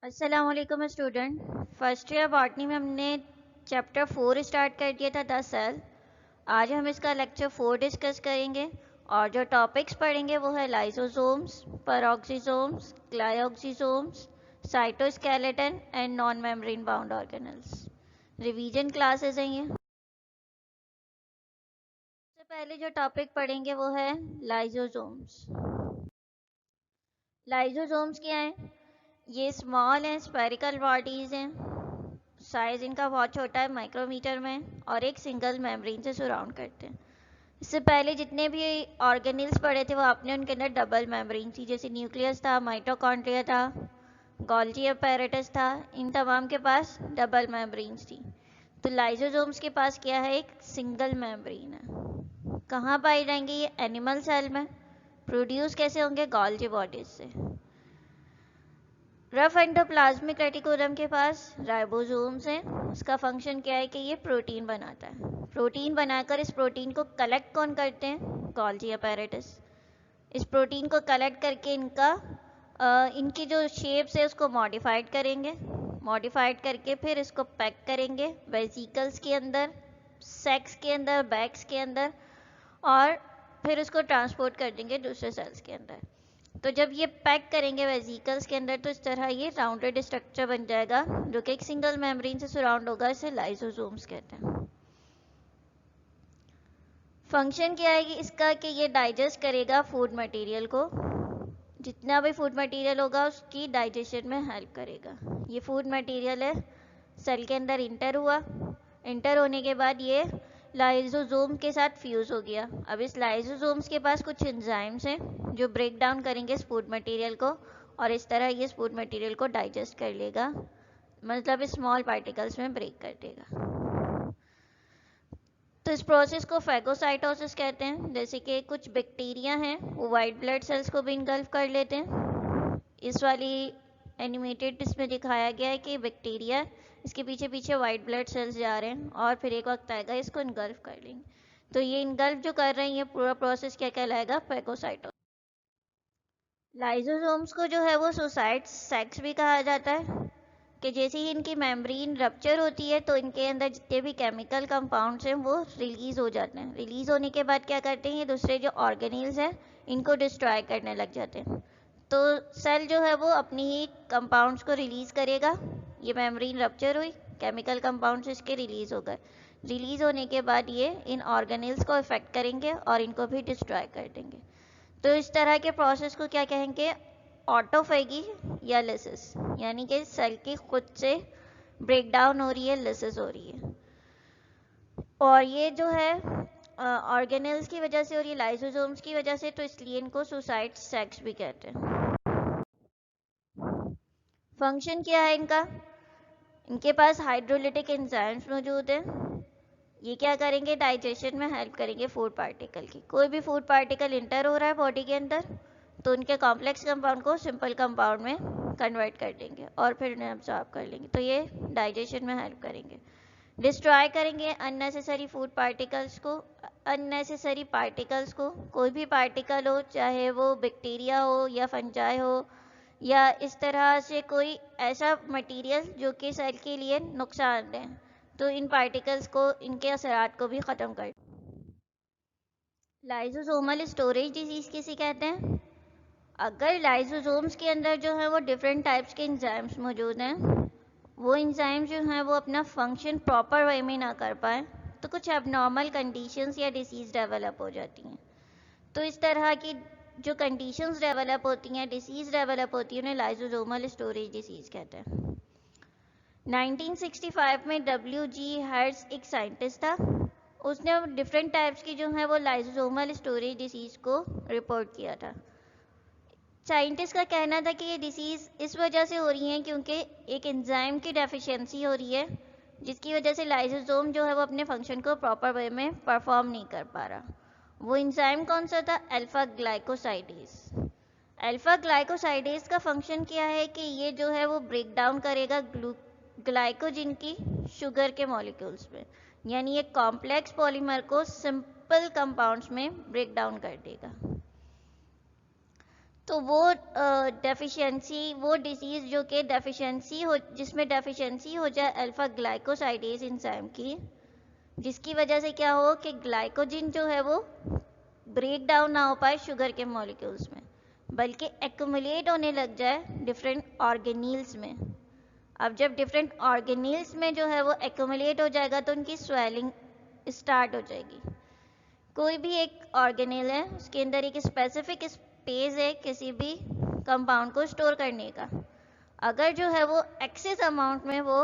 अस्सलामुअलैकुम student. First year botany में हमने चैप्टर 4 स्टार्ट कर दिया था 10 सेल। आज हम इसका लेक्चर 4 डिस्कस करेंगे और जो टॉपिक्स पढ़ेंगे वो है lysosomes, peroxisomes, glyoxysomes, cytoskeleton and non membrane bound organelles. Revision classes हैं ये। सबसे पहले जो टॉपिक पढ़ेंगे वो है लाइसोसोम्स। लाइसोसोम्स क्या है? ये स्मॉल हैं, स्पेरिकल बॉडीज हैं, साइज इनका बहुत छोटा है, माइक्रोमीटर में, और एक सिंगल मेम्ब्रेन से सराउंड करते हैं। इससे पहले जितने भी ऑर्गेनिल्स पढ़े थे वो आपने उनके अंदर डबल मेम्ब्रेन थी, जैसे न्यूक्लियस था, माइटोकॉन्ड्रिया था, गोल्जी अपैरेटस था, इन तमाम के पास डबल मेम्ब्रेन्स थी। तो लाइसोसोम्स के पास क्या है? एक सिंगल मेम्ब्रेन है। कहाँ पाई जाएंगे ये? एनिमल सेल में। प्रोड्यूस कैसे होंगे? गोल्जी बॉडीज से। रफ एंडोप्लाज्मिक रेटिकुलम के पास राइबोसोम्स हैं। इसका फंक्शन क्या है कि ये प्रोटीन बनाता है। प्रोटीन बनाकर इस प्रोटीन को कलेक्ट कौन करते हैं? Golgi apparatus. इस प्रोटीन को कलेक्ट करके इनकी जो शेप्स है उसको मॉडिफाइड करेंगे। मॉडिफाइड करके फिर इसको पैक करेंगे वेसिकल्स के अंदर, सैक्स के अंदर, बैग्स के अंदर, और फिर उसको ट्रांसपोर्ट कर देंगे दूसरे सेल्स के अंदर। तो जब ये पैक करेंगे वेसिकल्स के अंदर तो इस तरह ये राउंडेड स्ट्रक्चर बन जाएगा जो कि एक सिंगल मेम्ब्रेन से सराउंड होगा। इसे लाइसोसोम्स कहते हैं। फंक्शन क्या है कि इसका कि ये डाइजेस्ट करेगा फूड मटेरियल को। जितना भी फूड मटेरियल होगा उसकी डाइजेशन में हेल्प करेगा। ये फूड मटेरियल है, सेल के अंदर इंटर हुआ, इंटर होने के बाद ये लाइसोसोम के साथ फ्यूज़ हो गया। अब इस लाइसोसोम्स के पास कुछ एंजाइम्स हैं जो ब्रेक डाउन करेंगे इस फूड मटेरियल को, और इस तरह ये इस फूड मटेरियल को डाइजेस्ट कर लेगा, मतलब स्मॉल पार्टिकल्स में ब्रेक कर देगा। तो इस प्रोसेस को फैगोसाइटोसिस कहते हैं। जैसे कि कुछ बैक्टीरिया हैं वो वाइट ब्लड सेल्स को भी इनगल्फ कर लेते हैं। इस वाली एनिमेटेड इसमें दिखाया गया है कि बैक्टीरिया, इसके पीछे पीछे वाइट ब्लड सेल्स जा रहे हैं और फिर एक वक्त आएगा इसको इनगल्फ कर लेंगे। तो ये इनगल्फ जो कर रहे हैं ये पूरा प्रोसेस क्या कहलाएगा? फैगोसाइटोसिस। लाइसोसोम्स को जो है वो सुसाइड सेक्स भी कहा जाता है कि जैसे ही इनकी मेम्ब्रेन रप्चर होती है तो इनके अंदर जितने भी केमिकल कंपाउंड्स हैं वो रिलीज़ हो जाते हैं। रिलीज़ होने के बाद क्या करते हैं? ये दूसरे जो ऑर्गेनिल्स हैं इनको डिस्ट्रॉय करने लग जाते हैं। तो सेल जो है वो अपनी ही कंपाउंड्स को रिलीज़ करेगा। ये मेम्ब्रेन रप्चर हुई, केमिकल कंपाउंड्स इसके रिलीज़ हो गए। रिलीज़ होने के बाद ये इन ऑर्गेनिल्स को इफेक्ट करेंगे और इनको भी डिस्ट्रॉय कर देंगे। तो इस तरह के प्रोसेस को क्या कहेंगे? ऑटोफेगी या लिसिस, यानी कि सेल की खुद से ब्रेक डाउन हो रही है, लिसिस हो रही है। और ये जो है ऑर्गेनेल्स की वजह से और ये लाइसोसोम्स की वजह से, तो इसलिए इनको सुसाइड सेक्स भी कहते हैं। फंक्शन क्या है इनका? इनके पास हाइड्रोलिटिक एंजाइम्स मौजूद हैं। ये क्या करेंगे? डाइजेशन में हेल्प करेंगे फूड पार्टिकल की। कोई भी फूड पार्टिकल इंटर हो रहा है बॉडी के अंदर तो उनके कॉम्प्लेक्स कंपाउंड को सिंपल कंपाउंड में कन्वर्ट कर देंगे और फिर उन्हें अब्सॉर्ब कर लेंगे। तो ये डाइजेशन में हेल्प करेंगे। डिस्ट्रॉय करेंगे अननेसेसरी फूड पार्टिकल्स को, अननेसेसरी पार्टिकल्स को। कोई भी पार्टिकल हो, चाहे वो बैक्टीरिया हो या फंजाई हो या इस तरह से कोई ऐसा मटेरियल जो कि सेल के लिए नुकसानदेह, तो इन पार्टिकल्स को, इनके असरात को भी ख़त्म कर। लाइसोसोमल स्टोरेज डिजीज़ किसे कहते हैं? अगर लाइसोसोम्स के अंदर जो है वो डिफरेंट टाइप्स के एंजाइम्स मौजूद हैं, वो एंजाइम्स जो हैं वो अपना फंक्शन प्रॉपर वे में ना कर पाए तो कुछ एबनॉर्मल कंडीशंस या डिसीज़ डेवलप हो जाती हैं। तो इस तरह की जो कंडीशंस डेवलप होती हैं, डिसीज़ डेवलप होती है, उन्हें लाइसोसोमल स्टोरेज डिसीज़ कहते हैं। 1965 में W.G. हर्ट्ज एक साइंटिस्ट था। उसने डिफरेंट टाइप्स की जो है वो लाइसोसोमल स्टोरेज डिसीज़ को रिपोर्ट किया था। साइंटिस्ट का कहना था कि ये डिसीज़ इस वजह से हो रही है क्योंकि एक एंजाइम की डेफिशिएंसी हो रही है जिसकी वजह से लाइसोसोम जो है वो अपने फंक्शन को प्रॉपर वे में परफॉर्म नहीं कर पा रहा। वो एंजाइम कौन सा था? Alpha glycosidase. अल्फा ग्लाइकोसाइडेज का फंक्शन क्या है कि ये जो है वो ब्रेक डाउन करेगा ग्लाइकोजिन की शुगर के मॉलिक्यूल्स में, यानी ये कॉम्प्लेक्स पॉलीमर को सिंपल कंपाउंड्स में ब्रेक डाउन कर देगा। तो वो डेफिशिएंसी, वो डिसीज़ जो कि डेफिशिएंसी हो, जिसमें डेफिशिएंसी हो जाए अल्फा ग्लाइकोसाइडेज एंजाइम की, जिसकी वजह से क्या हो कि ग्लाइकोजन जो है वो ब्रेक डाउन ना हो पाए शुगर के मॉलिक्यूल्स में, बल्कि एक्यूमुलेट होने लग जाए डिफरेंट ऑर्गेनील्स में। अब जब डिफरेंट ऑर्गेनील्स में जो है वो एक्यूमुलेट हो जाएगा तो उनकी स्वेलिंग स्टार्ट हो जाएगी। कोई भी एक ऑर्गेनेल है, उसके अंदर एक स्पेसिफिक स्पेस है किसी भी कंपाउंड को स्टोर करने का। अगर जो है वो एक्सेस अमाउंट में वो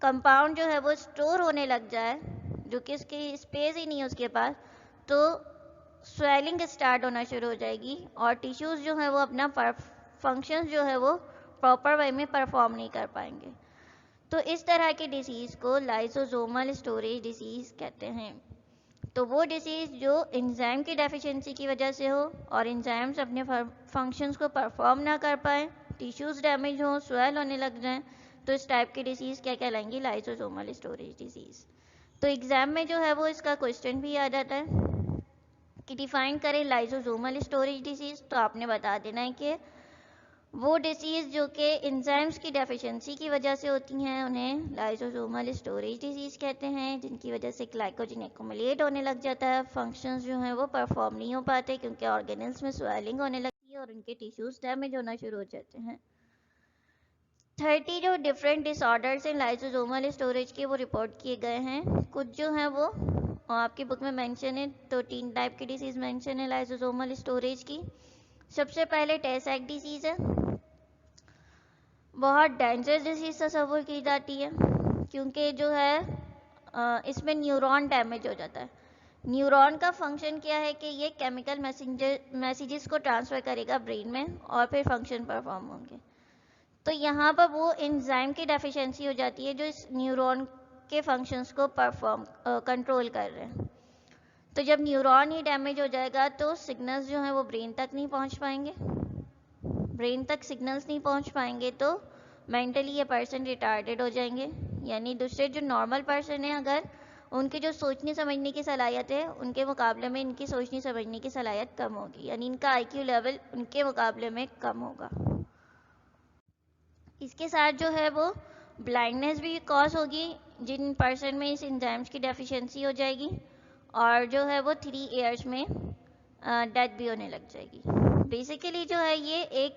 कंपाउंड जो है वो स्टोर होने लग जाए, जो कि उसकी स्पेस ही नहीं है उसके पास, तो स्वेलिंग स्टार्ट होना शुरू हो जाएगी और टिश्यूज़ जो है वो अपना फंक्शंस जो है वो प्रॉपर वे में परफॉर्म नहीं कर पाएंगे। तो इस तरह की डिसीज़ को लाइसोसोमल स्टोरेज डिसीज़ कहते हैं। तो वो डिसीज़ जो एंजाइम की डेफिशिएंसी की वजह से हो और एंजाइम्स अपने फंक्शंस को परफॉर्म ना कर पाएँ, टिश्यूज़ डैमेज हो, स्वेल होने लग जाएं, तो इस टाइप की डिसीज़ क्या कहलाएंगी? Lysosomal storage disease. तो एग्ज़ाम में जो है वो इसका क्वेश्चन भी आ जाता है कि डिफाइन करें लाइसोसोमल स्टोरेज डिसीज़, तो आपने बता देना है कि वो डिसीज़ जो कि एंजाइम्स की डेफिशिएंसी की वजह से होती हैं उन्हें लाइसोसोमल स्टोरेज डिसीज़ कहते हैं, जिनकी वजह से ग्लाइकोजन एक्यूमुलेट होने लग जाता है, फंक्शंस जो हैं वो परफॉर्म नहीं हो पाते क्योंकि ऑर्गेनल्स में स्वेलिंग होने लगती है और उनके टिश्यूज़ डैमेज होना शुरू हो जाते हैं। 30 जो डिफरेंट डिसऑर्डर्स इन लाइसोसोमल स्टोरेज के वो रिपोर्ट किए गए हैं। कुछ जो हैं वो आपकी बुक में मेंशन है, तो 3 टाइप की डिसीज़ मेंशन है लाइसोसोमल स्टोरेज की। सबसे पहले टे सैक डिसीज़ है। बहुत डेंजरस डिसीज़ तस्वुर की जाती है क्योंकि जो है इसमें न्यूरॉन डैमेज हो जाता है। न्यूरॉन का फंक्शन क्या है कि ये केमिकल मैसेजेस को ट्रांसफ़र करेगा ब्रेन में और फिर फंक्शन परफॉर्म होंगे। तो यहाँ पर वो एंजाइम की डेफिशिएंसी हो जाती है जो इस न्यूरॉन के फंक्शंस को कंट्रोल कर रहे हैं। तो जब न्यूरॉन ही डैमेज हो जाएगा तो सिग्नल्स जो हैं वो ब्रेन तक नहीं पहुँच पाएंगे। ब्रेन तक सिग्नल्स नहीं पहुँच पाएंगे तो मेंटली ये पर्सन रिटार्डेड हो जाएंगे। यानी दूसरे जो नॉर्मल पर्सन है, अगर उनकी जो सोचने समझने की सलाहियत है उनके मुकाबले में इनकी सोचने समझने की सलाहियत कम होगी, यानी इनका आईक्यू लेवल उनके मुकाबले में कम होगा। इसके साथ जो है वो ब्लाइंडनेस भी कॉज होगी जिन पर्सन में इस एंजाइम्स की डेफिशिएंसी हो जाएगी, और जो है वो 3 ईयर्स में डेथ भी होने लग जाएगी। बेसिकली जो है ये एक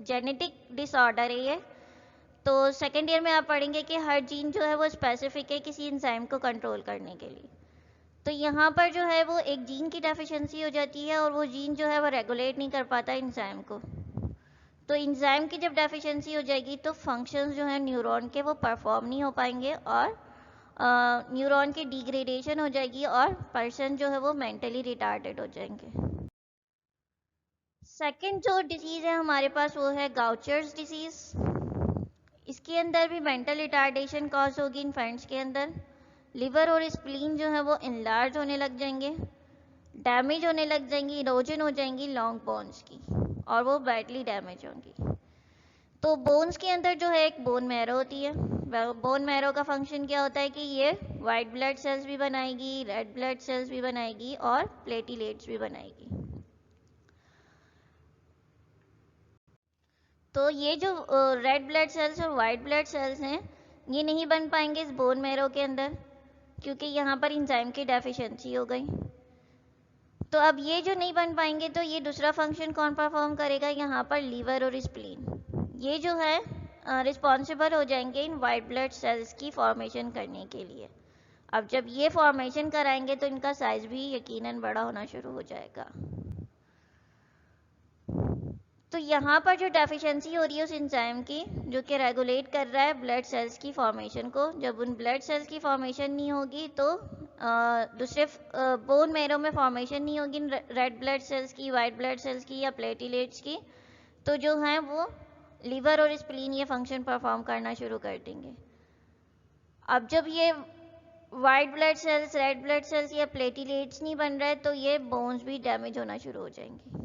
जेनेटिक डिसऑर्डर है ये। तो सेकेंड ईयर में आप पढ़ेंगे कि हर जीन जो है वो स्पेसिफिक है किसी एंजाइम को कंट्रोल करने के लिए। तो यहाँ पर जो है वो एक जीन की डेफिशिएंसी हो जाती है और वो जीन जो है वो रेगुलेट नहीं कर पाता एंजाइम को। तो एंजाइम की जब डेफिशिएंसी हो जाएगी तो फंक्शंस जो हैं न्यूरॉन के वो परफॉर्म नहीं हो पाएंगे और न्यूरॉन की डिग्रेडेशन हो जाएगी और पर्सन जो है वो मेंटली रिटार्डेड हो जाएंगे। सेकंड जो डिसीज़ है हमारे पास वो है गाउचर्स डिसीज़। इसके अंदर भी मेंटल रिटार्डेशन कॉज होगी इन्फेंट्स के अंदर। लिवर और स्प्लीन जो है वो इनलार्ज होने लग जाएंगे, डैमेज होने लग जाएंगी, इरोजन हो जाएंगी लॉन्ग बोन्स की और वो बैडली डैमेज होंगी। तो बोन्स के अंदर जो है एक बोन मैरो होती है। बोन मैरो का फंक्शन क्या होता है कि ये वाइट ब्लड सेल्स भी बनाएगी, रेड ब्लड सेल्स भी बनाएगी और प्लेटिलेट्स भी बनाएगी। तो ये जो रेड ब्लड सेल्स और वाइट ब्लड सेल्स हैं ये नहीं बन पाएंगे इस बोन मैरो के अंदर क्योंकि यहाँ पर एंजाइम की डेफिशिएंसी हो गई। तो अब ये जो नहीं बन पाएंगे तो ये दूसरा फंक्शन कौन परफॉर्म करेगा? यहाँ पर लीवर और स्प्लीन, ये जो है रिस्पॉन्सिबल हो जाएंगे इन वाइट ब्लड सेल्स की फॉर्मेशन करने के लिए। अब जब ये फॉर्मेशन कराएंगे तो इनका साइज भी यकीनन बड़ा होना शुरू हो जाएगा। तो यहाँ पर जो डेफिशिएंसी हो रही है उस एंजाइम की जो कि रेगुलेट कर रहा है ब्लड सेल्स की फॉर्मेशन को, जब उन ब्लड सेल्स की फॉर्मेशन नहीं होगी तो दूसरे बोन मैरो में फॉर्मेशन नहीं होगी रेड ब्लड सेल्स की, वाइट ब्लड सेल्स की या प्लेटिलेट्स की, तो जो हैं वो लीवर और स्प्लीन ये फंक्शन परफॉर्म करना शुरू कर देंगे। अब जब ये white blood cells, red blood cells या प्लेटिलेट्स नहीं बन रहे तो ये बोन्स भी डैमेज होना शुरू हो जाएंगे।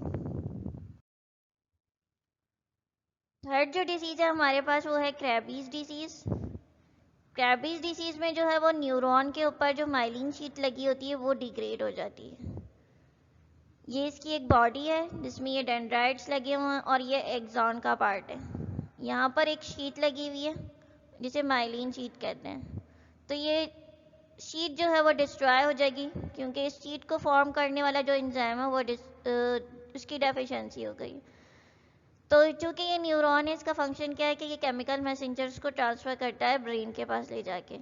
थर्ड जो डिसीज़ है हमारे पास वो है क्रैबीज डिसीज़। क्रैबीज डिसीज़ में जो है वो न्यूरॉन के ऊपर जो माइलिन शीट लगी होती है वो डिग्रेड हो जाती है। ये इसकी एक बॉडी है जिसमें ये डेंड्राइट्स लगे हुए हैं और ये एक्सॉन का पार्ट है। यहाँ पर एक शीट लगी हुई है जिसे माइलिन शीट कहते हैं। तो ये शीट जो है वो डिस्ट्रॉय हो जाएगी क्योंकि इस शीट को फॉर्म करने वाला जो एंजाइम है वो उसकी डेफिशिएंसी हो गई। तो चूंकि ये न्यूरॉन है, इसका फंक्शन क्या है कि ये केमिकल मैसेंजर्स को ट्रांसफ़र करता है ब्रेन के पास ले जाके।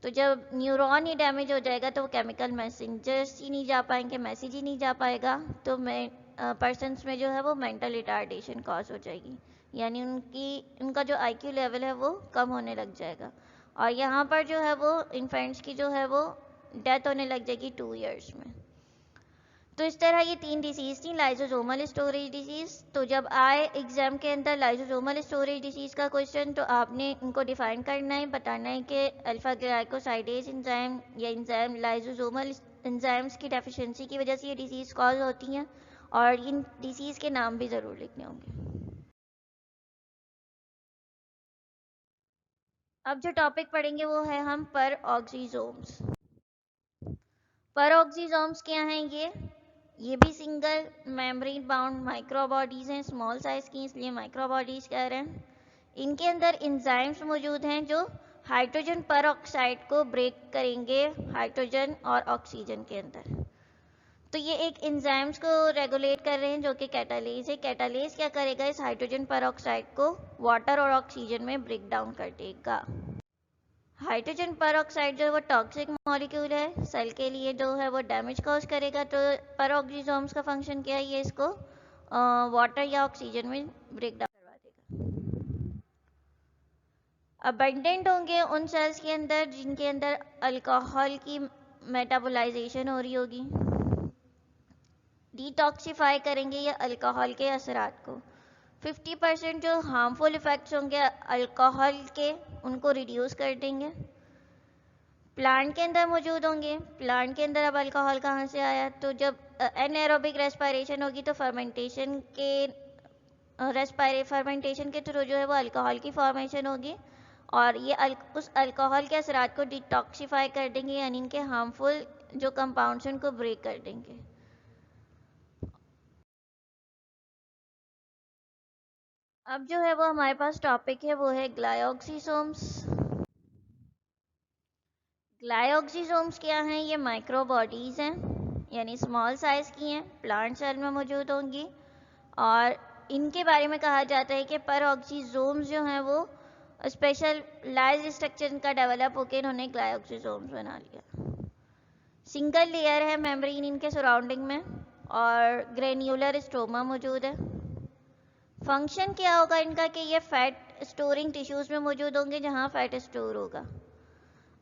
तो जब न्यूरॉन ही डैमेज हो जाएगा तो वो केमिकल मैसेंजर्स ही नहीं जा पाएंगे, मैसेज ही नहीं जा पाएगा, तो पर्सनस में जो है वो मेंटल रिटार्डेशन कॉज हो जाएगी, यानी उनका जो आईक्यू लेवल है वो कम होने लग जाएगा। और यहाँ पर जो है वो इन्फेंट्स की जो है वो डेथ होने लग जाएगी 2 ईयर्स में। तो इस तरह ये 3 डिसीज़ थी, लाइसोसोमल स्टोरेज डिसीज़। तो जब आए एग्जाम के अंदर लाइसोसोमल स्टोरेज डिसीज़ का क्वेश्चन, तो आपने इनको डिफाइन करना है, बताना है कि अल्फा ग्लाइकोसाइडेज एंजाइम या एंजाइम लाइसोसोमल एंजाइम्स की डेफिशिएंसी की वजह से ये डिसीज़ कॉज होती हैं, और इन डिसीज़ के नाम भी ज़रूर लिखने होंगे। अब जो टॉपिक पढ़ेंगे वो है हम परऑक्सीसोम्स। परऑक्सीसोम्स क्या हैं? ये भी single membrane bound micro bodies हैं, स्मॉल साइज़ की, इसलिए माइक्रो बॉडीज़ कह रहे हैं। इनके अंदर एंजाइम्स मौजूद हैं जो हाइड्रोजन परऑक्साइड को ब्रेक करेंगे हाइड्रोजन और ऑक्सीजन के अंदर। तो ये एक एंजाइम्स को रेगुलेट कर रहे हैं जो कि कैटालेज है। कैटालेज क्या करेगा? इस हाइड्रोजन परऑक्साइड को वाटर और ऑक्सीजन में ब्रेक डाउन कर देगा। हाइड्रोजन परऑक्साइड जो है वो टॉक्सिक मॉलिक्यूल है, सेल के लिए जो है वो डैमेज कॉज करेगा। तो परऑक्सीसोम्स का फंक्शन क्या है? ये इसको वाटर या ऑक्सीजन में ब्रेक डाउन करवा देगा। अबंडेंट होंगे उन सेल्स के अंदर जिनके अंदर अल्कोहल की मेटाबोलाइजेशन हो रही होगी। डिटॉक्सिफाई करेंगे ये अल्कोहल के असरात को। 50% जो हार्मफुल इफ़ेक्ट्स होंगे अल्कोहल के, उनको रिड्यूस कर देंगे। प्लांट के अंदर मौजूद होंगे। प्लांट के अंदर अब अल्कोहल कहाँ से आया? तो जब एनएरोबिक रेस्पिरेशन होगी तो फर्मेंटेशन के थ्रू जो है वो अल्कोहल की फॉर्मेशन होगी, और ये उस अल्कोहल के असरात को डिटॉक्सिफाई कर देंगे, यानी इनके हार्मफुल जो कंपाउंड्स हैं उनको ब्रेक कर देंगे। अब जो है वो हमारे पास टॉपिक है वो है ग्लाइऑक्सीसोम्स। ग्लाइऑक्सीसोम्स क्या हैं? ये माइक्रो बॉडीज़ हैं, यानी स्मॉल साइज़ की हैं, प्लांट सेल में मौजूद होंगी, और इनके बारे में कहा जाता है कि परऑक्सीसोम्स जो हैं वो स्पेशलाइज्ड स्ट्रक्चर का डेवलप होकर इन्होंने ग्लाइऑक्सीसोम्स बना लिया। सिंगल लेयर है मेम्ब्रेन इनके सराउंडिंग में, और ग्रेन्यूलर स्ट्रोमा मौजूद है। फंक्शन क्या होगा इनका कि ये फैट स्टोरिंग टिश्यूज़ में मौजूद होंगे जहाँ फैट स्टोर होगा।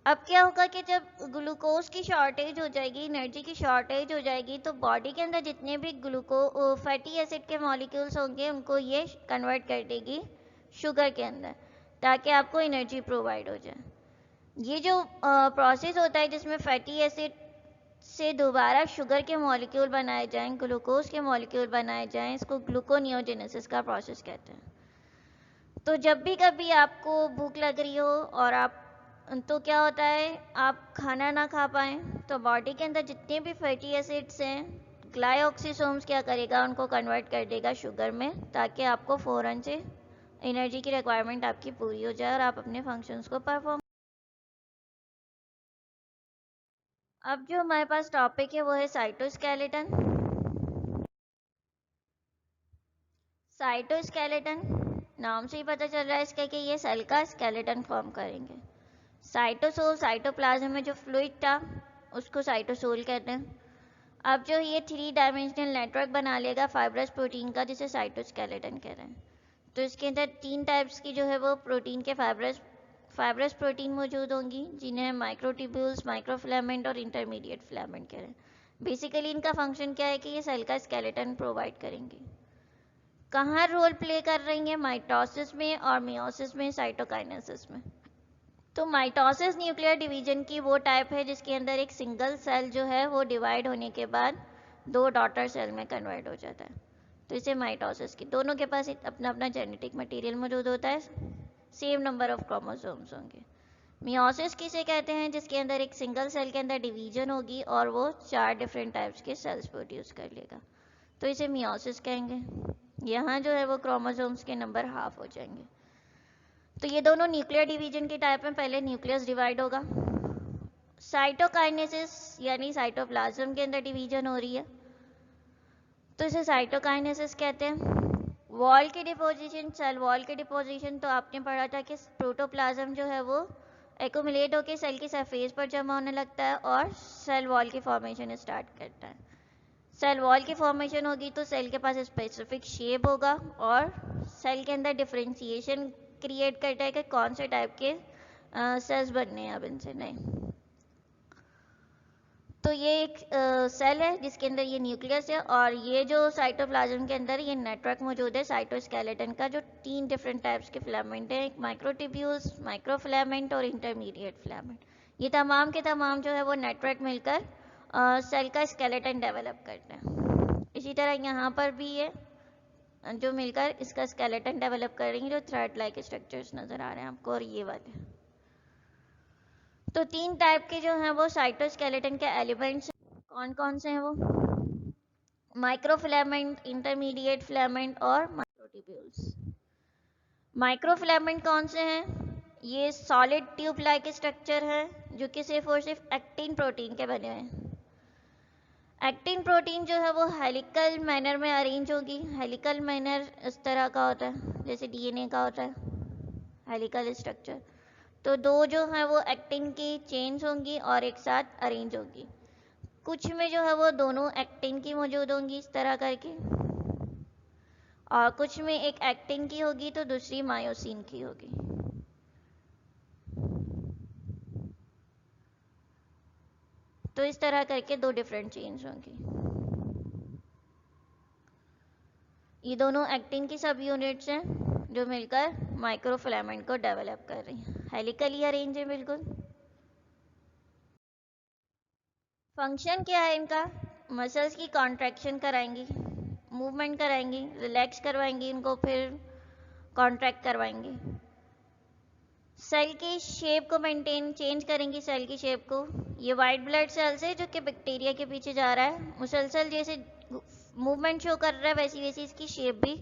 अब क्या होगा कि जब ग्लूकोज की शॉर्टेज हो जाएगी, एनर्जी की शॉर्टेज हो जाएगी, तो बॉडी के अंदर जितने भी फैटी एसिड के मॉलिक्यूल्स होंगे उनको ये कन्वर्ट कर देगी शुगर के अंदर, ताकि आपको एनर्जी प्रोवाइड हो जाए। ये जो प्रोसेस होता है जिसमें फैटी एसिड से दोबारा शुगर के मॉलिक्यूल बनाए जाएं, ग्लूकोज के मॉलिक्यूल बनाए जाएं, इसको ग्लूकोनियोजेनेसिस का प्रोसेस कहते हैं। तो जब भी कभी आपको भूख लग रही हो और तो क्या होता है, आप खाना ना खा पाएँ, तो बॉडी के अंदर जितने भी फैटी एसिड्स हैं, ग्लाइऑक्सीसोम्स क्या करेगा? उनको कन्वर्ट कर देगा शुगर में, ताकि आपको फ़ौरन से एनर्जी की रिक्वायरमेंट आपकी पूरी हो जाए और आप अपने फंक्शंस को परफॉर्म। अब जो हमारे पास टॉपिक है वो है साइटोस्केलेटन। साइटोस्केलेटन नाम से ही पता चल रहा है इसका कि ये सेल का स्केलेटन फॉर्म करेंगे। साइटोसोल, साइटोप्लाज्म में जो फ्लूइड था उसको साइटोसोल कहते हैं। अब जो ये 3 डायमेंशनल नेटवर्क बना लेगा फाइब्रस प्रोटीन का, जिसे साइटोस्केलेटन कह रहे हैं। तो इसके अंदर 3 टाइप्स की जो है वो प्रोटीन के फाइब्रस प्रोटीन मौजूद होंगी, जिन्हें माइक्रोट्यूब्यूल्स, माइक्रोफिलामेंट और इंटरमीडिएट फिलामेंट कह रहे हैं। बेसिकली इनका फंक्शन क्या है कि ये सेल का स्केलेटन प्रोवाइड करेंगे। कहाँ रोल प्ले कर रही हैं? माइटोसिस में और मियोसिस में, साइटोकाइनेसिस में। तो माइटोसिस न्यूक्लियर डिवीजन की वो टाइप है जिसके अंदर एक सिंगल सेल जो है वो डिवाइड होने के बाद 2 डॉटर सेल में कन्वर्ट हो जाता है, तो इसे माइटोसिस की। दोनों के पास अपना अपना जेनेटिक मटेरियल मौजूद होता है, सेम नंबर ऑफ क्रोमोसोम्स होंगे। मियोसिस किसे कहते हैं? जिसके अंदर एक सिंगल सेल के अंदर डिवीजन होगी और वो 4 डिफरेंट टाइप्स के सेल्स प्रोड्यूस कर लेगा। तो इसे मियोसिस कहेंगे। यहाँ जो है वो क्रोमोसोम्स के नंबर हाफ हो जाएंगे। तो ये दोनों न्यूक्लियर डिवीजन के टाइप में, पहले न्यूक्लियस डिवाइड होगा, साइटोकाइनेसिस यानी साइटोप्लाज्म के अंदर डिवीजन हो रही है, तो इसे साइटोकाइनेसिस कहते हैं। वॉल की डिपोजिशन, सेल वॉल की डिपोजिशन तो आपने पढ़ा था कि प्रोटोप्लाज्म जो है वो एक्यूमुलेट होकर सेल की सरफेस पर जमा होने लगता है और सेल वॉल की फॉर्मेशन स्टार्ट करता है। सेल वॉल की फॉर्मेशन होगी तो सेल के पास स्पेसिफिक शेप होगा और सेल के अंदर डिफरेंशिएशन क्रिएट करता है कि कौन से टाइप के सेल्स बनने हैं अब इनसे नए। तो ये एक सेल है जिसके अंदर ये न्यूक्लियस है, और ये जो साइटोप्लाज्म के अंदर ये नेटवर्क मौजूद है साइटोस्केलेटन का, जो 3 डिफरेंट टाइप्स के फिलामेंट है, एक माइक्रोट्यूब्यूल्स, माइक्रोफिलामेंट और इंटरमीडिएट फिलामेंट। ये तमाम के तमाम जो है वो नेटवर्क मिलकर सेल का स्केलेटन डेवलप करते हैं। इसी तरह यहाँ पर भी ये जो मिलकर इसका स्केलेटन डेवलप कर रही है, जो थ्रेड लाइक स्ट्रक्चर्स नजर आ रहे हैं आपको, और ये वाले। तो 3 टाइप के जो हैं वो साइटोस्केलेटन के एलिमेंट्स कौन कौन से हैं वो, माइक्रोफिलामेंट, इंटरमीडिएट फिलामेंट और माइक्रोट्यूब्यूल्स। माइक्रोफिलामेंट कौन से हैं? ये सॉलिड ट्यूब लाइक स्ट्रक्चर है जो कि सिर्फ और सिर्फ एक्टिन प्रोटीन के बने हुए हैं। एक्टिन प्रोटीन जो है वो हेलिकल मैनर में अरेंज होगी। हेलिकल मैनर इस तरह का होता है जैसे डीएनए का होता है हेलिकल स्ट्रक्चर। तो दो जो है वो एक्टिन की चेन्स होंगी और एक साथ अरेंज होगी। कुछ में जो है वो दोनों एक्टिन की मौजूद होंगी इस तरह करके, और कुछ में एक एक्टिन की होगी तो दूसरी मायोसिन की होगी। तो इस तरह करके 2 डिफरेंट चेन्स होंगी। ये दोनों एक्टिन की सब यूनिट्स हैं जो मिलकर माइक्रोफिलामेंट को डेवलप कर रही हैं। हेलिकली अरेंज है बिल्कुल। फंक्शन क्या है इनका? मसल्स की कॉन्ट्रैक्शन कराएंगी, मूवमेंट कराएंगी, रिलैक्स करवाएंगी इनको, फिर कॉन्ट्रैक्ट करवाएंगी। सेल की शेप को मेंटेन, चेंज करेंगी सेल की शेप को। ये वाइट ब्लड सेल्स है जो कि बैक्टीरिया के पीछे जा रहा है, मुसलसल जैसे मूवमेंट शो कर रहा है वैसी वैसी इसकी शेप भी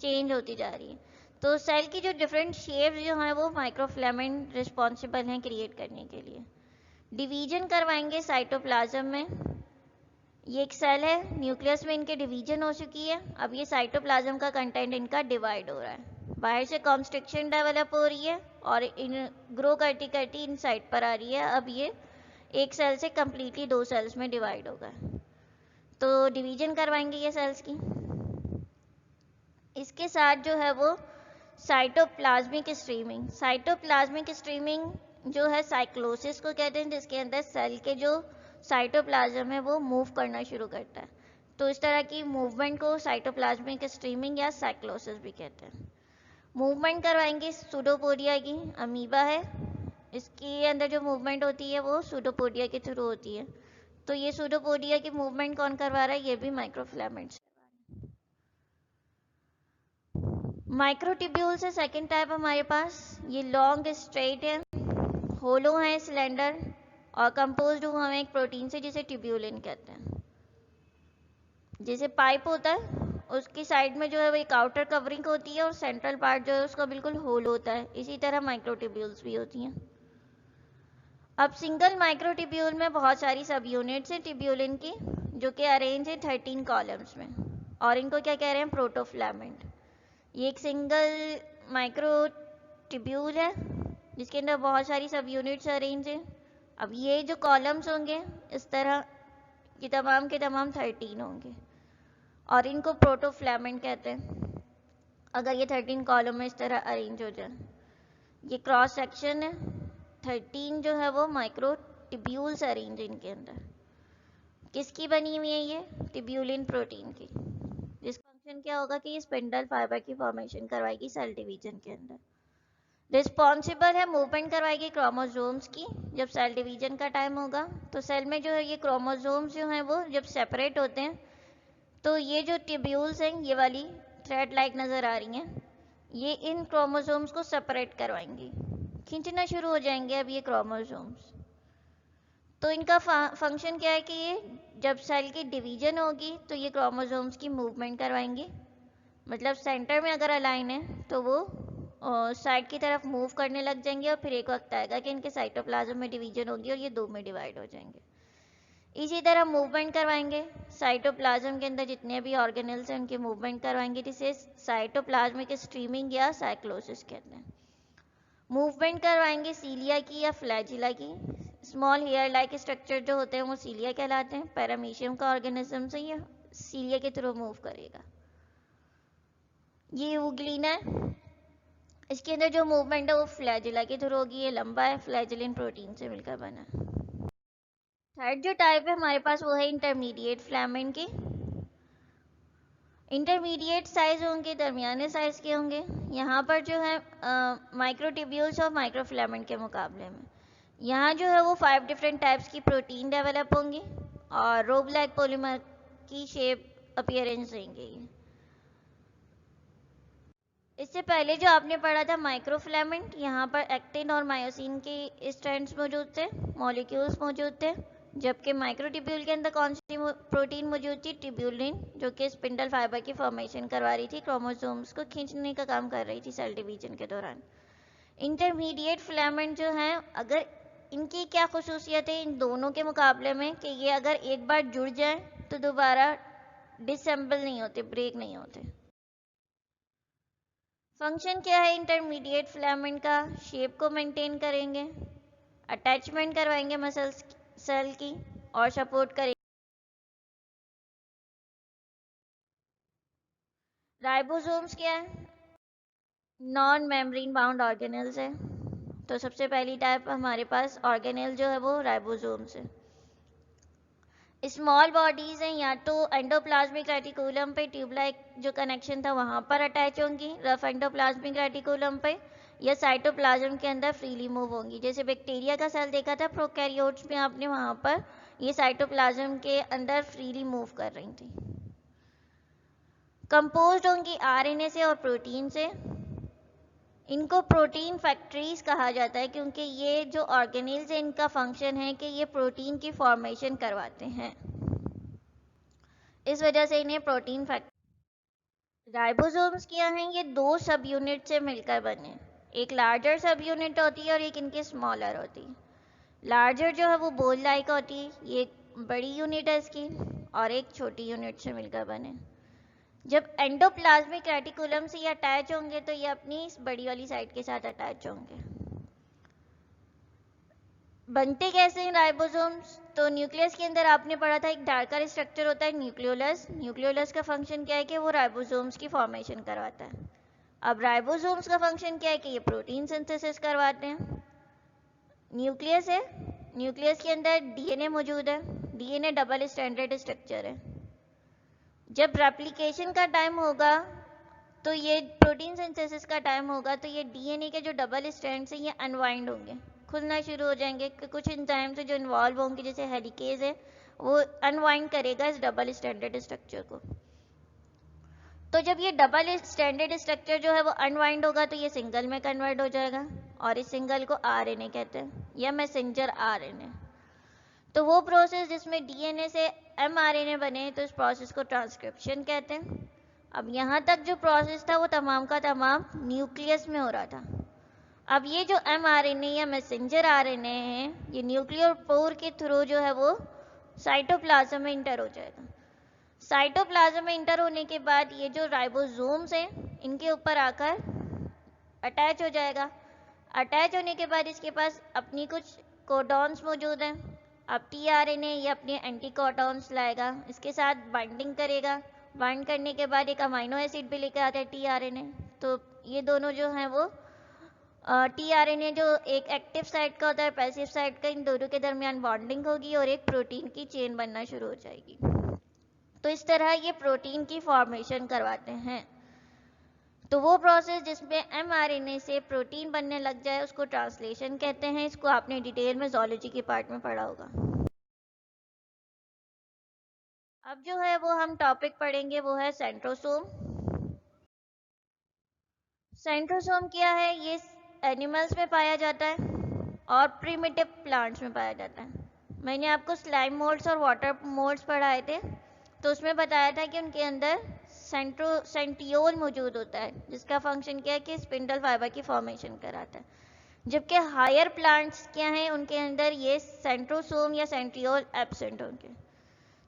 चेंज होती जा रही है। तो सेल की जो डिफरेंट शेप्स जो हैं वो माइक्रोफिलामेंट रिस्पॉन्सिबल हैं क्रिएट करने के लिए। डिवीजन करवाएंगे साइटोप्लाज्म में। ये एक सेल है, न्यूक्लियस में इनके डिवीजन हो चुकी है, अब ये साइटोप्लाज्म का कंटेंट इनका डिवाइड हो रहा है। बाहर से कॉन्स्ट्रिक्शन डेवलप हो रही है और इन ग्रो करती करती इन साइड पर आ रही है। अब ये एक सेल से कंप्लीटली 2 सेल्स में डिवाइड होगा। तो डिवीजन करवाएंगे ये सेल्स की। इसके साथ जो है वो साइटोप्लाज्मिक स्ट्रीमिंग। साइटोप्लाज्मिक स्ट्रीमिंग जो है साइक्लोसिस को कहते हैं, जिसके अंदर सेल के जो साइटोप्लाज्म है वो मूव करना शुरू करता है। तो इस तरह की मूवमेंट को साइटोप्लाज्मिक स्ट्रीमिंग या साइक्लोसिस भी कहते हैं। मूवमेंट करवाएंगे सूडोपोडिया की, अमीबा है, इसके अंदर जो मूवमेंट होती है वो सूडोपोडिया के थ्रू होती है। तो ये सूडोपोडिया की मूवमेंट कौन करवा रहा है? ये भी माइक्रोफिलामेंट्स। माइक्रोट्यूब्यूल्स है सेकेंड टाइप हमारे पास। ये लॉन्ग स्ट्रेट है, होलो है, सिलेंडर और कंपोज्ड हुआ है एक प्रोटीन से जिसे ट्यूब्यूलिन कहते हैं। जैसे पाइप होता है उसकी साइड में जो है वो एक आउटर कवरिंग होती है और सेंट्रल पार्ट जो है उसका बिल्कुल होल होता है, इसी तरह माइक्रोट्यूब्यूल्स भी होती हैं। अब सिंगल माइक्रोट्यूब्यूल में बहुत सारी सब यूनिट्स हैं ट्यूब्यूलिन की, जो कि अरेंज है 13 कॉलम्स में, और इनको क्या कह रहे हैं? प्रोटोफिलामेंट। ये एक सिंगल माइक्रोट्यूब्यूल है जिसके अंदर बहुत सारी सब यूनिट्स अरेंज है। अब ये जो कॉलम्स होंगे इस तरह के तमाम 13 होंगे और इनको प्रोटोफिलामेंट कहते हैं अगर ये 13 कॉलम में इस तरह अरेंज हो जाए। ये क्रॉस सेक्शन है, 13 जो है वो माइक्रोट्यूब्यूल्स अरेंज इनके अंदर। किसकी बनी हुई है? ये ट्यूब्यूलिन प्रोटीन की, जिसका फंक्शन क्या होगा कि ये स्पिंडल फाइबर की फॉर्मेशन करवाएगी सेल डिवीजन के अंदर। रिस्पॉन्सिबल है मूवमेंट करवाएगी क्रोमोसोम्स की। जब सेल डिवीजन का टाइम होगा तो सेल में जो है ये क्रोमोसोम्स जो हैं वो जब सेपरेट होते हैं तो ये जो ट्यूब्यूल्स हैं, ये वाली थ्रेड लाइक नज़र आ रही हैं, ये इन क्रोमोसोम्स को सेपरेट करवाएंगी, खींचना शुरू हो जाएंगे अब ये क्रोमोसोम्स। तो इनका फंक्शन क्या है कि ये जब सेल की डिवीजन होगी तो ये क्रोमोसोम्स की मूवमेंट करवाएंगे, मतलब सेंटर में अगर अलाइन है तो वो साइड की तरफ मूव करने लग जाएंगे और फिर एक वक्त आएगा कि इनके साइटोप्लाज्म में डिवीजन होगी और ये दो में डिवाइड हो जाएंगे। इसी तरह मूवमेंट करवाएंगे, साइटोप्लाज्म के अंदर जितने भी ऑर्गेनल्स हैं उनकी मूवमेंट करवाएंगे, जिसे साइटोप्लाज्मिक स्ट्रीमिंग या साइक्लोसिस कहते हैं। मूवमेंट करवाएंगे सीलिया की या फ्लैजिला की। स्मॉल हेयर लाइक स्ट्रक्चर जो होते हैं वो सीलिया कहलाते हैं। पैरामीशियम का ऑर्गेनिज्म से ये सीलिया के थ्रू मूव करेगा। ये यूग्लिना है, इसके अंदर जो मूवमेंट है वो फ्लैजिला के थ्रू होगी। ये लंबा है, फ्लैजिलिन प्रोटीन से मिलकर बना है। थर्ड जो टाइप है हमारे पास वो है इंटरमीडिएट फिलामेंट की। इंटरमीडिएट साइज होंगे, दरमियाने साइज के होंगे। यहाँ पर जो है माइक्रोट्यूब्यूल्स और माइक्रोफिलामेंट के मुकाबले में यहाँ जो है वो 5 डिफरेंट टाइप्स की प्रोटीन डेवलप होंगी और रोब लाइक पॉलीमर की शेप अपीयरेंस देंगे। इससे पहले जो आपने पढ़ा था माइक्रोफिलामेंट, यहाँ पर एक्टिन और मायोसिन के स्ट्रैंड्स मौजूद थे, मॉलिक्यूल्स मौजूद थे, जबकि माइक्रोट्यूब्यूल के अंदर कौन सी प्रोटीन मौजूद थी? ट्यूब्यूलिन, जो कि स्पिंडल फाइबर की फॉर्मेशन करवा रही थी, क्रोमोसोम्स को खींचने का काम कर रही थी सेल डिवीजन के दौरान। इंटरमीडिएट फिलामेंट जो हैं, अगर इनकी क्या खसूसियत है इन दोनों के मुकाबले में कि ये अगर एक बार जुड़ जाए तो दोबारा डिसम्बल नहीं होते, ब्रेक नहीं होते। फंक्शन क्या है इंटरमीडिएट फिलामेंट का? शेप को मेंटेन करेंगे, अटैचमेंट करवाएंगे मसल्स सेल की और सपोर्ट करेंगे। राइबोसोम्स क्या है? नॉन मेम्ब्रेन बाउंड ऑर्गेनेल्स है। तो सबसे पहली टाइप हमारे पास ऑर्गेनेल जो है वो राइबोसोम्स है। स्मॉल बॉडीज हैं, या तो एंडोप्लाज्मिक रेटिकुलम पे ट्यूबलाइक जो कनेक्शन था वहां पर अटैच होंगी रफ एंडोप्लाज्मिक रेटिकुलम पे, या साइटोप्लाज्म के अंदर फ्रीली मूव होंगी। जैसे बैक्टीरिया का सेल देखा था प्रोकैरियोट्स में आपने, वहां पर ये साइटोप्लाज्म के अंदर फ्रीली मूव कर रही थी। कंपोज्ड होंगी आरएनए से और प्रोटीन से। इनको प्रोटीन फैक्ट्रीज कहा जाता है क्योंकि ये जो ऑर्गेनेल्स हैं इनका फंक्शन है कि ये प्रोटीन की फॉर्मेशन करवाते हैं, इस वजह से इन्हें प्रोटीन फैक्ट्री। राइबोसोम्स क्या हैं? ये दो सब यूनिट से मिलकर बने, एक लार्जर सब यूनिट होती है और एक इनकी स्मॉलर होती है। लार्जर जो है वो बोल लाइक होती है, ये बड़ी यूनिट है इसकी, और एक छोटी यूनिट से मिलकर बने। जब एंडोप्लाज्मिक रेटिकुलम से ये अटैच होंगे तो ये अपनी इस बड़ी वाली साइड के साथ अटैच होंगे। बनते कैसे हैं राइबोसोम्स? तो न्यूक्लियस के अंदर आपने पढ़ा था एक डार्कर स्ट्रक्चर होता है न्यूक्लियोलस। न्यूक्लियोलस का फंक्शन क्या है कि वो राइबोसोम्स की फॉर्मेशन करवाता है। अब राइबोसोम्स का फंक्शन क्या है कि ये प्रोटीन सिंथेसिस करवाते हैं। न्यूक्लियस है, न्यूक्लियस के अंदर डीएनए मौजूद है। डीएनए डबल स्टैंडर्ड स्ट्रक्चर है। जब रेप्लिकेशन का टाइम होगा तो ये प्रोटीन सिंथेसिस का टाइम होगा तो ये डीएनए के जो डबल स्ट्रैंड्स हैं ये अनवाइंड होंगे, खुलना शुरू हो जाएंगे। कुछ एंजाइम से जो इन्वॉल्व होंगे जैसे हेलिकेज है वो अनवाइंड करेगा इस डबल स्टैंडर्ड स्ट्रक्चर को। तो जब ये डबल स्टैंडर्ड स्ट्रक्चर जो है वो अनवाइंड होगा तो ये सिंगल में कन्वर्ट हो जाएगा और इस सिंगल को आरएनए कहते हैं या मैसेंजर आरएनए। तो वो प्रोसेस जिसमें डीएनए से एमआरएनए बने तो इस प्रोसेस को ट्रांसक्रिप्शन कहते हैं। अब यहाँ तक जो प्रोसेस था वो तमाम का तमाम न्यूक्लियस में हो रहा था। अब ये जो एमआरएनए या मैसेंजर आरएनए है ये न्यूक्लियर पोर के थ्रू जो है वो साइटोप्लाज्म में इंटर हो जाएगा। साइटोप्लाज्म में इंटर होने के बाद ये जो राइबोसोम्स हैं इनके ऊपर आकर अटैच हो जाएगा। अटैच होने के बाद इसके पास अपनी कुछ कोडॉन्स मौजूद हैं। अब टीआरएनए ये अपने एंटी कोडॉन्स लाएगा, इसके साथ बाइंडिंग करेगा। बाइंड करने के बाद एक अमाइनो एसिड भी लेकर आता है टीआरएनए। तो ये दोनों जो हैं वो टीआरएनए जो एक एक्टिव साइट का होता है, पैसिव साइट का, इन दोनों के दरमियान बॉन्डिंग होगी और एक प्रोटीन की चेन बनना शुरू हो जाएगी। तो इस तरह ये प्रोटीन की फॉर्मेशन करवाते हैं। तो वो प्रोसेस जिसमें एमआरएनए से प्रोटीन बनने लग जाए उसको ट्रांसलेशन कहते हैं। इसको आपने डिटेल में ज़ूलॉजी के पार्ट में पढ़ा होगा। अब जो है वो हम टॉपिक पढ़ेंगे वो है सेंट्रोसोम। सेंट्रोसोम क्या है? ये एनिमल्स में पाया जाता है और प्रिमिटिव प्लांट्स में पाया जाता है। मैंने आपको स्लाइम मोल्ड्स और वाटर मोल्ड्स पढ़ाए थे, तो उसमें बताया था कि उनके अंदर सेंट्रियोल मौजूद होता है, जिसका फंक्शन क्या है कि स्पिंडल फाइबर की फॉर्मेशन कराता है। जबकि हायर प्लांट्स क्या हैं, उनके अंदर ये सेंट्रोसोम या सेंट्रियोल एब्सेंट होंगे।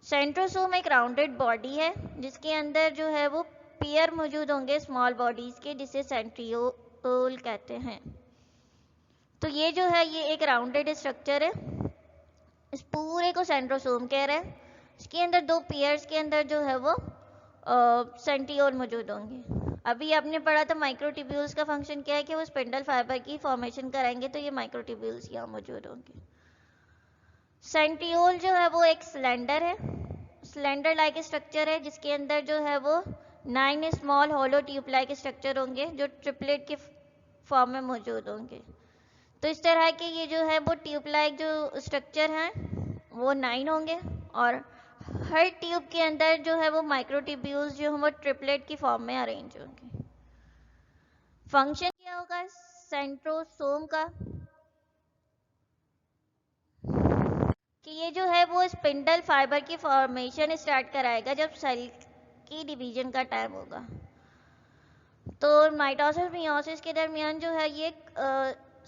सेंट्रोसोम एक राउंडेड बॉडी है जिसके अंदर जो है वो पेयर मौजूद होंगे स्मॉल बॉडीज के, जिसे सेंट्रियोल कहते हैं। तो ये जो है ये एक राउंडेड स्ट्रक्चर है, इस पूरे को सेंट्रोसोम कह रहे हैं। इसके अंदर दो पेयर्स के अंदर जो है वो सेंट्रियोल मौजूद होंगे। अभी आपने पढ़ा था माइक्रोट्यूब्यूल्स का फंक्शन क्या है कि वो स्पिंडल फाइबर की फॉर्मेशन कराएंगे, तो ये माइक्रोट्यूब्यूल्स यहाँ मौजूद होंगे। सेंट्रियोल जो है वो एक सिलेंडर है, सिलेंडर लाइक स्ट्रक्चर है, जिसके अंदर जो है वो 9 स्मॉल होलो ट्यूब लाइक स्ट्रक्चर होंगे जो ट्रिपलेट के फॉर्म में मौजूद होंगे। तो इस तरह के ये जो है वो ट्यूब लाइक जो स्ट्रक्चर हैं वो 9 होंगे, और हर ट्यूब के अंदर जो है वो माइक्रोट्यूब्यूल्स जो हैं वो ट्रिपलेट की फॉर्म में अरेंज होंगे। फंक्शन क्या होगा सेंट्रोसोम का कि ये जो है वो स्पिंडल फाइबर की फॉर्मेशन स्टार्ट कराएगा जब सेल की डिवीजन का टाइम होगा। तो माइटोसिस मियोसिस के दरमियान जो है ये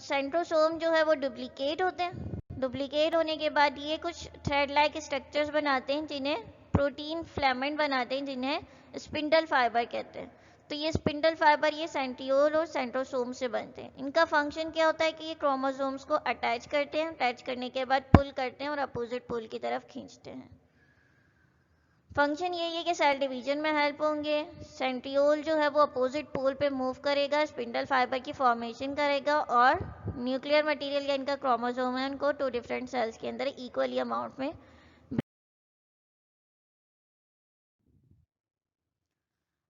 सेंट्रोसोम जो है वो डुप्लीकेट होते हैं। डुप्लीकेट होने के बाद ये कुछ थ्रेड लाइक स्ट्रक्चर्स बनाते हैं जिन्हें प्रोटीन फिलामेंट बनाते हैं, जिन्हें स्पिंडल फाइबर कहते हैं। तो ये स्पिंडल फाइबर ये सेंट्रियोल और सेंट्रोसोम से बनते हैं। इनका फंक्शन क्या होता है कि ये क्रोमोसोम्स को अटैच करते हैं, अटैच करने के बाद पुल करते हैं और अपोजिट पोल की तरफ खींचते हैं। फंक्शन यही है कि सेल डिवीजन में हेल्प होंगे। सेंट्रियोल जो है वो अपोजिट पोल पे मूव करेगा, स्पिंडल फाइबर की फॉर्मेशन करेगा, और न्यूक्लियर मटेरियल या इनका क्रोमोसोम है उनको 2 डिफरेंट सेल्स के अंदर इक्वली अमाउंट में।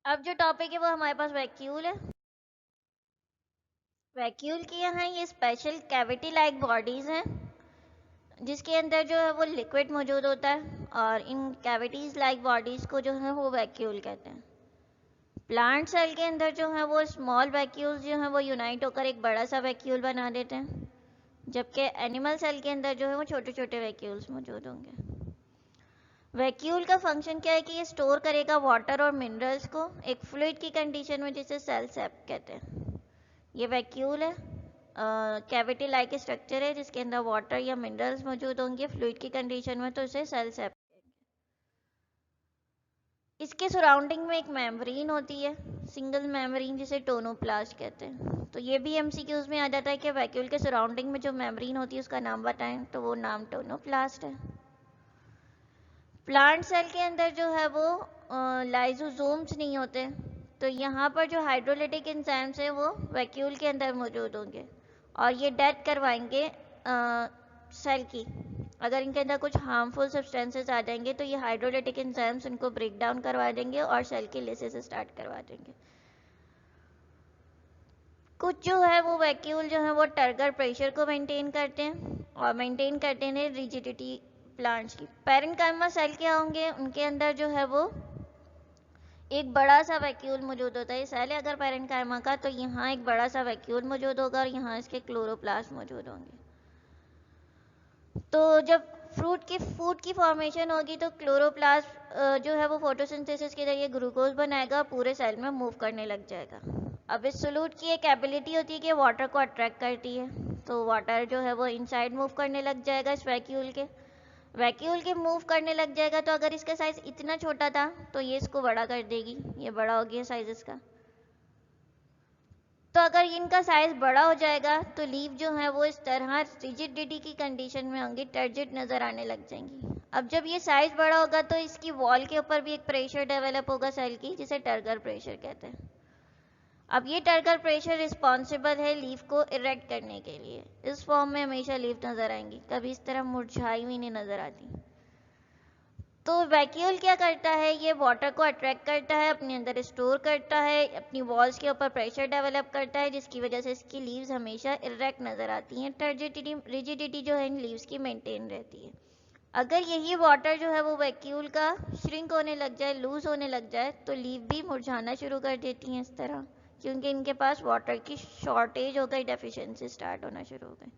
अब जो टॉपिक है वो हमारे पास वैक्यूल है। वैक्यूल की यहाँ ये स्पेशल कैविटी लाइक बॉडीज हैं जिसके अंदर जो है वो लिक्विड मौजूद होता है, और इन कैविटीज लाइक बॉडीज को जो है वो वैक्यूल कहते हैं। प्लांट सेल के अंदर जो है वो स्मॉल वैक्यूल्स जो है वो यूनाइट होकर एक बड़ा सा वैक्यूल बना देते हैं, जबकि एनिमल सेल के अंदर जो है वो छोटे छोटे वैक्यूल्स मौजूद होंगे। वैक्यूल का फंक्शन क्या है कि ये स्टोर करेगा वाटर और मिनरल्स को एक फ्लूइड की कंडीशन में, जिसे सेल सेप कहते हैं। ये वैक्यूल है, कैविटी लाइक स्ट्रक्चर है जिसके अंदर वाटर या मिनरल्स मौजूद होंगे फ्लूइड की कंडीशन में, तो इसे सेल सेप। इसके सराउंडिंग में एक मेम्ब्रेन होती है, सिंगल मेम्ब्रेन, जिसे टोनोप्लास्ट कहते हैं। तो ये भी एमसीक्यूज में आ जाता है कि वैक्यूल के सराउंडिंग में जो मेम्ब्रेन होती है उसका नाम बताएं, तो वो नाम टोनोप्लास्ट है। प्लांट सेल के अंदर जो है वो लाइसोसोम्स नहीं होते, तो यहाँ पर जो हाइड्रोलिटिक एंजाइम्स है वो वैक्यूल के अंदर मौजूद होंगे, और ये डेथ करवाएंगे सेल की। अगर इनके अंदर कुछ हार्मफुल सब्सटेंसेस आ जाएंगे तो ये हाइड्रोलिटिक एंजाइम्स उनको ब्रेक डाउन करवा देंगे और सेल की लिसिस स्टार्ट करवा देंगे। कुछ जो है वो वैक्यूल जो है वो टर्गर प्रेशर को मेंटेन करते हैं और मेंटेन करते हैं रिजिडिटी प्लांट्स की। पैरेन्काइमा सेल क्या होंगे, उनके अंदर जो है वो एक बड़ा सा वैक्यूल मौजूद होता है। सेल है अगर पैरेन्काइमा का, तो यहाँ एक बड़ा सा वैक्यूल मौजूद होगा और यहाँ इसके क्लोरोप्लास्ट मौजूद होंगे। तो जब फूड की फॉर्मेशन होगी तो क्लोरोप्लास्ट जो है वो फोटोसिंथेसिस के जरिए ग्लूकोज बनाएगा, पूरे सेल में मूव करने लग जाएगा। अब इस सोल्यूट की एक एबिलिटी होती है कि वाटर को अट्रैक्ट करती है, तो वाटर जो है वो इनसाइड मूव करने लग जाएगा इस वैक्यूल के मूव करने लग जाएगा। तो अगर इसका साइज इतना छोटा था तो ये इसको बड़ा कर देगी, ये बड़ा हो गया साइज इसका। तो अगर इनका साइज बड़ा हो जाएगा तो लीफ जो है वो इस तरह रिजिडिटी की कंडीशन में होंगी, टर्जिड नजर आने लग जाएंगी। अब जब ये साइज बड़ा होगा तो इसकी वॉल के ऊपर भी एक प्रेशर डेवलप होगा सेल की, जिसे टर्गर प्रेशर कहते हैं। अब ये टर्गर प्रेशर रिस्पॉन्सिबल है लीफ को इरेक्ट करने के लिए। इस फॉर्म में हमेशा लीफ नजर आएंगी, कभी इस तरह मुरझाई हुई नहीं नजर आती। तो वैक्यूल क्या करता है, ये वाटर को अट्रैक्ट करता है, अपने अंदर स्टोर करता है, अपनी वॉल्स के ऊपर प्रेशर डेवलप करता है, जिसकी वजह से इसकी लीव्स हमेशा इरेक्ट नजर आती हैं। रिजिडिटी जो है इन लीव्स की मेंटेन रहती है। अगर यही वाटर जो है वो वैक्यूल का श्रिंक होने लग जाए, लूज होने लग जाए, तो लीव भी मुरझाना शुरू कर देती हैं इस तरह, क्योंकि इनके पास वाटर की शॉर्टेज हो गई, डेफिशिएंसी स्टार्ट होना शुरू हो गई।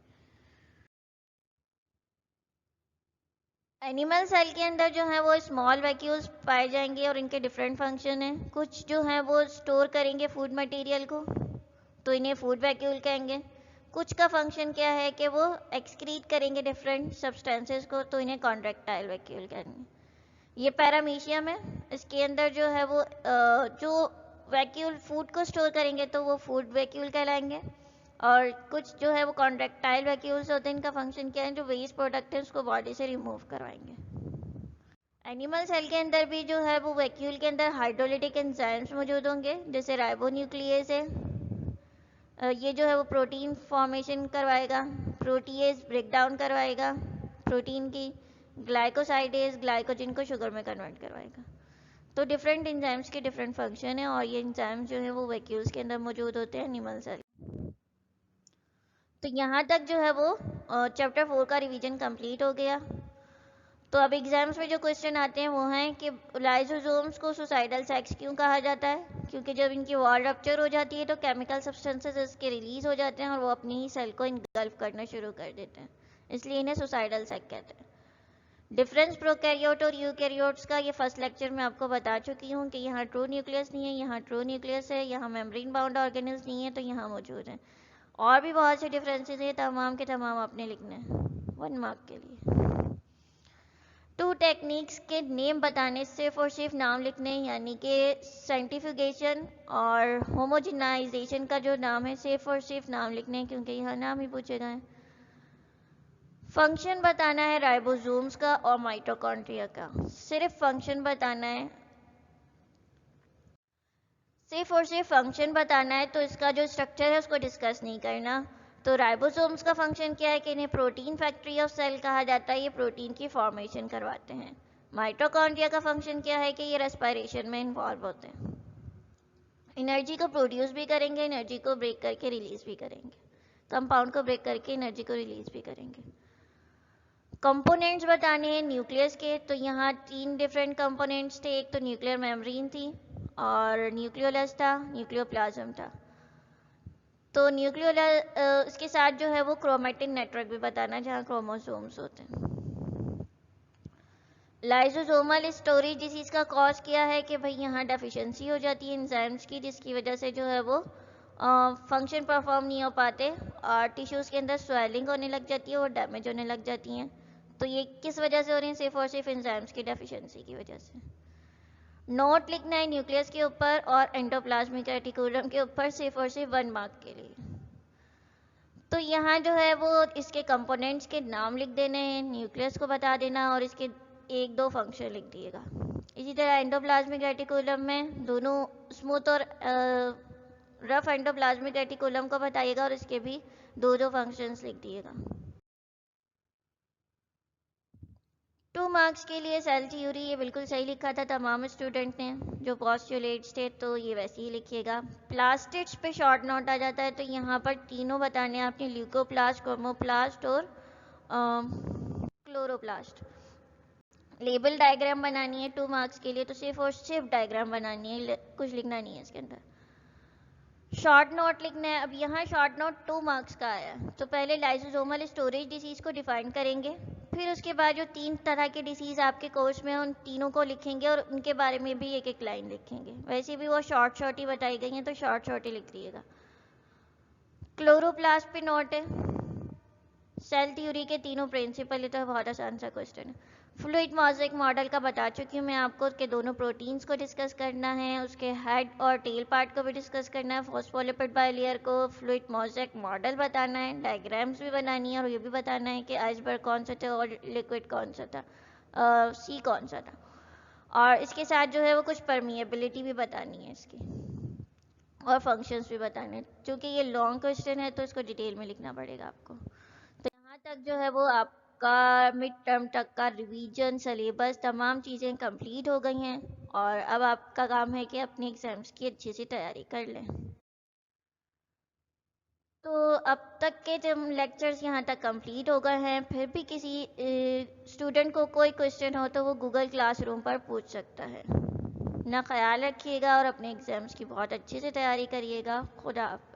एनिमल सेल के अंदर जो है वो स्मॉल वैक्यूल्स पाए जाएंगे और इनके डिफरेंट फंक्शन हैं। कुछ जो है वो स्टोर करेंगे फूड मटेरियल को, तो इन्हें फूड वैक्यूल कहेंगे। कुछ का फंक्शन क्या है कि वो एक्सक्रीट करेंगे डिफरेंट सब्सटेंसेस को, तो इन्हें कॉन्ट्रैक्टाइल वैक्यूल कहेंगे। ये पैरामीशियम है, इसके अंदर जो है वो जो वैक्यूल फूड को स्टोर करेंगे तो वो फूड वैक्यूल कहलाएंगे। और कुछ जो है वो कॉन्ट्रैक्टाइल वैक्यूल्स होते हैं, इनका फंक्शन क्या है, जो वेस्ट प्रोडक्ट है उसको बॉडी से रिमूव करवाएंगे। एनिमल सेल के अंदर भी जो है वो वैक्यूल के अंदर हाइड्रोलिटिक एंजाइम्स मौजूद होंगे, जैसे राइबोन्यूक्लियेज है, ये जो है वो प्रोटीन फॉर्मेशन करवाएगा, प्रोटीएज ब्रेक डाउन करवाएगा प्रोटीन की, ग्लाइकोसाइडेज ग्लाइकोजन को शुगर में कन्वर्ट करवाएगा। तो डिफरेंट एंजाइम्स के डिफरेंट फंक्शन है और ये एंजाइम्स जो है वो वैक्यूल्स के अंदर मौजूद होते हैं एनिमल सेल। तो यहाँ तक जो है वो चैप्टर 4 का रिवीजन कंप्लीट हो गया। तो अब एग्जाम्स में जो क्वेश्चन आते हैं वो हैं कि लाइसोसोम्स को सुसाइडल सेक्स क्यों कहा जाता है, क्योंकि जब इनकी वॉल रप्चर हो जाती है तो केमिकल सब्सटेंसेस इसके रिलीज हो जाते हैं और वो अपनी ही सेल को इनगल्फ करना शुरू कर देते हैं, इसलिए इन्हें सुसाइडल सेक्स कहते हैं। डिफरेंस प्रोकैरियोट और यूकैरियोट्स का ये फर्स्ट लेक्चर में आपको बता चुकी हूँ कि यहाँ ट्रू न्यूक्लियस नहीं है, यहाँ ट्रू न्यूक्लियस है, यहाँ मेम्ब्रेन बाउंड ऑर्गेनेल्स नहीं है, तो यहाँ मौजूद है। और भी बहुत से डिफरेंसेस हैं, तमाम के तमाम आपने लिखने हैं 1 मार्क के लिए। 2 टेक्निक्स के नेम बताने, सिर्फ और सिर्फ नाम लिखने, यानी कि साइंटिफिकेशन और होमोजेनाइजेशन का जो नाम है सिर्फ और सिर्फ नाम लिखने, क्योंकि यहाँ नाम ही पूछे गए। फंक्शन बताना है राइबोसोम्स का और माइटोकॉन्ड्रिया का, सिर्फ फंक्शन बताना है, सिर्फ और सिर्फ फंक्शन बताना है, तो इसका जो स्ट्रक्चर है उसको डिस्कस नहीं करना। तो राइबोसोम्स का फंक्शन क्या है कि इन्हें प्रोटीन फैक्ट्री ऑफ सेल कहा जाता है, ये प्रोटीन की फॉर्मेशन करवाते हैं। माइटोकॉन्ड्रिया का फंक्शन क्या है कि ये रेस्पिरेशन में इन्वॉल्व होते हैं, एनर्जी को प्रोड्यूस भी करेंगे, एनर्जी को ब्रेक करके रिलीज भी करेंगे, कंपाउंड को ब्रेक करके एनर्जी को रिलीज भी करेंगे। कंपोनेंट्स बताने हैं न्यूक्लियस के, तो यहाँ 3 डिफरेंट कंपोनेंट्स थे, एक तो न्यूक्लियर मेम्ब्रेन थी और न्यूक्लियोलस था, न्यूक्लियोप्लाज्म था। तो न्यूक्लियोलस इसके साथ जो है वो क्रोमैटिन नेटवर्क भी बताना, जहाँ क्रोमोसोम्स होते हैं। लाइसोसोमल स्टोरेज डिसीज का कॉज क्या है कि भाई यहाँ डेफिशिएंसी हो जाती है एंजाइम्स की, जिसकी वजह से जो है वो फंक्शन परफॉर्म नहीं हो पाते और टिश्यूज़ के अंदर स्वेलिंग होने लग जाती है और डैमेज होने लग जाती हैं। तो ये किस वजह से हो रही है, सिर्फ और सिर्फ एंजाइम्स की डेफिशिएंसी की वजह से। नोट लिखना है न्यूक्लियस के ऊपर और एंडोप्लाज्मिक रेटिकुलम के ऊपर, सिर्फ और सिर्फ 1 मार्क के लिए। तो यहाँ जो है वो इसके कंपोनेंट्स के नाम लिख देने हैं, न्यूक्लियस को बता देना और इसके 1-2 फंक्शन लिख दिएगा। इसी तरह एंडोप्लाज्मिक रेटिकुलम में दोनों स्मूथ और रफ एंडोप्लाज्मिक रेटिकुलम को बताइएगा और इसके भी 2-2 फंक्शंस लिख दिएगा। 2 मार्क्स के लिए सेल थ्योरी, ये बिल्कुल सही लिखा था तमाम स्टूडेंट ने जो पोस्टुलेट्स थे, तो ये वैसे ही लिखिएगा। प्लास्टिड्स पे शॉर्ट नोट आ जाता है, तो यहाँ पर तीनों बताने हैं आपने, ल्यूकोप्लास्ट, क्रोमोप्लास्ट और क्लोरोप्लास्ट। लेबल डायग्राम बनानी है 2 मार्क्स के लिए, तो सिर्फ और सिर्फ डायग्राम बनानी है, कुछ लिखना नहीं है इसके अंदर। शॉर्ट नोट लिखना है। अब यहाँ शॉर्ट नोट 2 मार्क्स का आया, तो पहले लाइसोसोमल स्टोरेज डिसीज को डिफाइन करेंगे, फिर उसके बाद जो 3 तरह के डिसीज आपके कोर्स में उन तीनों को लिखेंगे और उनके बारे में भी एक लाइन लिखेंगे। वैसे भी वो शॉर्ट ही बताई गई हैं, तो शॉर्ट ही लिख दिएगा। क्लोरोप्लास्ट पे नोट है, सेल थ्योरी के तीनों प्रिंसिपल, ये तो बहुत आसान सा क्वेश्चन है। फ्लूइड मोज़ेक मॉडल का बता चुकी हूँ मैं आपको कि दोनों प्रोटीन्स को डिस्कस करना है, उसके हेड और टेल पार्ट को भी डिस्कस करना है, फॉस्फोलिपिड बाइलेयर को, फ्लूइड मोज़ेक मॉडल बताना है, डायग्राम्स भी बनानी है और ये भी बताना है कि आइसबर्ग कौन सा था और लिक्विड कौन सा था, सी कौन सा था। और इसके साथ जो है वो कुछ परमिएबिलिटी भी बतानी है इसकी और फंक्शंस भी बताने हैं। चूँकि ये लॉन्ग क्वेश्चन है तो इसको डिटेल में लिखना पड़ेगा आपको। तो यहाँ तक जो है वो आप का मिड टर्म तक का रिवीजन, सिलेबस, तमाम चीज़ें कंप्लीट हो गई हैं और अब आपका काम है कि अपने एग्ज़ाम्स की अच्छी सी तैयारी कर लें। तो अब तक के जो लेक्चर्स यहाँ तक कंप्लीट हो गए हैं, फिर भी किसी स्टूडेंट को कोई क्वेश्चन हो तो वो गूगल क्लासरूम पर पूछ सकता है। ना ख्याल रखिएगा और अपने एग्ज़ाम्स की बहुत अच्छे से तैयारी करिएगा। खुदा हाफ़िज़।